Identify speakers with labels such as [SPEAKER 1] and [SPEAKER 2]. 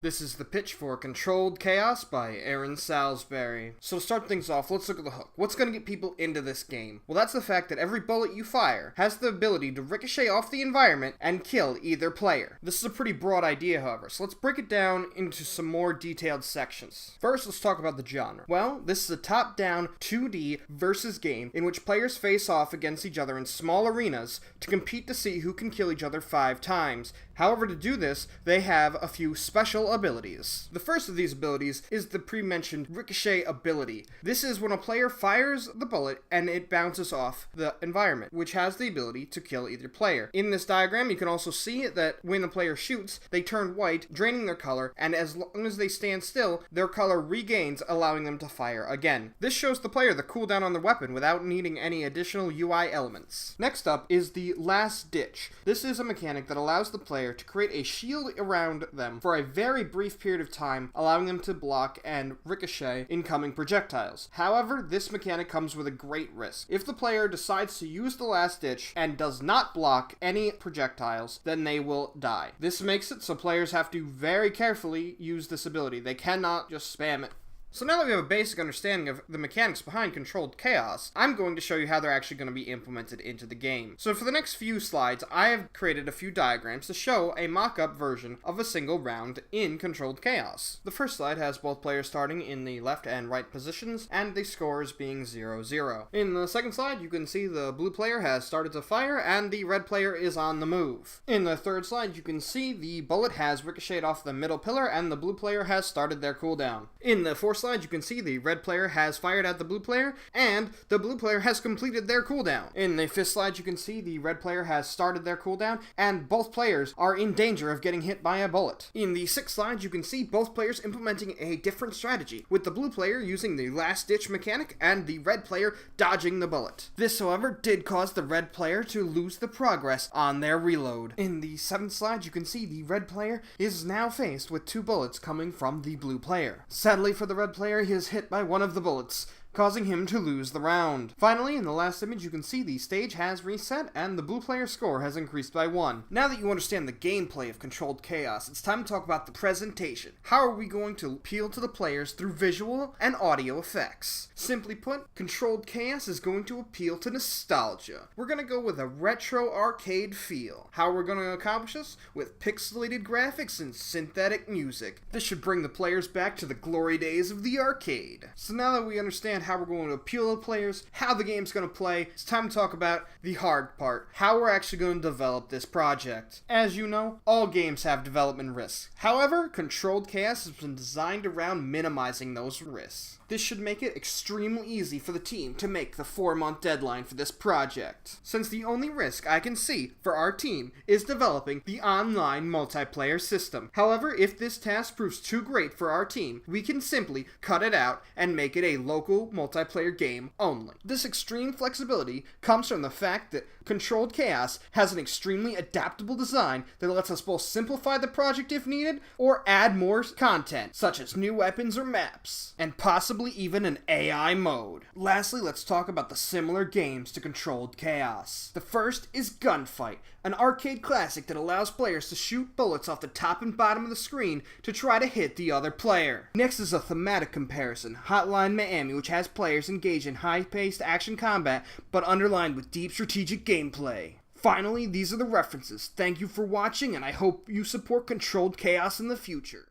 [SPEAKER 1] This is the pitch for Controlled Chaos by Salisbury. So to start things off, let's look at the hook. What's going to get people into this game? Well, that's the fact that every bullet you fire has the ability to ricochet off the environment and kill either player. This is a pretty broad idea, however, so let's break it down into some more detailed sections. First, let's talk about the genre. Well, this is a top-down 2D versus game in which players face off against each other in small arenas to compete to see who can kill each other 5 times. However, to do this, they have a few special abilities. The first of these abilities is the pre-mentioned ricochet ability. This is when a player fires the bullet and it bounces off the environment, which has the ability to kill either player. In this diagram, you can also see that when the player shoots, they turn white, draining their color, and as long as they stand still, their color regains, allowing them to fire again. This shows the player the cooldown on their weapon without needing any additional UI elements. Next up is the last ditch. This is a mechanic that allows the player to create a shield around them for a very brief period of time, allowing them to block and ricochet incoming projectiles. However, this mechanic comes with a great risk. If the player decides to use the last ditch and does not block any projectiles, then they will die. This makes it so players have to very carefully use this ability. They cannot just spam it. So now that we have a basic understanding of the mechanics behind Controlled Chaos, I'm going to show you how they're actually going to be implemented into the game. So for the next few slides, I have created a few diagrams to show a mock-up version of a single round in Controlled Chaos. The first slide has both players starting in the left and right positions, and the scores being 0-0. In the second slide, you can see the blue player has started to fire, and the red player is on the move. In the third slide, you can see the bullet has ricocheted off the middle pillar, and the blue player has started their cooldown. In the fourth slide, you can see the red player has fired at the blue player, and the blue player has completed their cooldown. In the fifth slide, you can see the red player has started their cooldown, and both players are in danger of getting hit by a bullet. In the sixth slide, you can see both players implementing a different strategy, with the blue player using the last ditch mechanic and the red player dodging the bullet. This, however, did cause the red player to lose the progress on their reload. In the seventh slide, you can see the red player is now faced with 2 bullets coming from the blue player. Sadly for the red player, he is hit by one of the bullets, causing him to lose the round. Finally, in the last image, you can see the stage has reset and the blue player's score has increased by 1. Now that you understand the gameplay of Controlled Chaos, it's time to talk about the presentation. How are we going to appeal to the players through visual and audio effects? Simply put, Controlled Chaos is going to appeal to nostalgia. We're going to go with a retro arcade feel. How are we going to accomplish this? With pixelated graphics and synthetic music. This should bring the players back to the glory days of the arcade. So now that we understand how we're going to appeal to players, how the game's going to play, it's time to talk about the hard part, how we're actually going to develop this project. As you know, all games have development risks. However, Controlled Chaos has been designed around minimizing those risks. This should make it extremely easy for the team to make the 4-month deadline for this project, since the only risk I can see for our team is developing the online multiplayer system. However, if this task proves too great for our team, we can simply cut it out and make it a local multiplayer game only. This extreme flexibility comes from the fact that Controlled Chaos has an extremely adaptable design that lets us both simplify the project if needed, or add more content, such as new weapons or maps, and possibly even an AI mode. Lastly, let's talk about the similar games to Controlled Chaos. The first is Gunfight, an arcade classic that allows players to shoot bullets off the top and bottom of the screen to try to hit the other player. Next is a thematic comparison, Hotline Miami, which has players engage in high-paced action combat, but underlined with deep strategic gameplay. Finally, these are the references. Thank you for watching, and I hope you support Controlled Chaos in the future.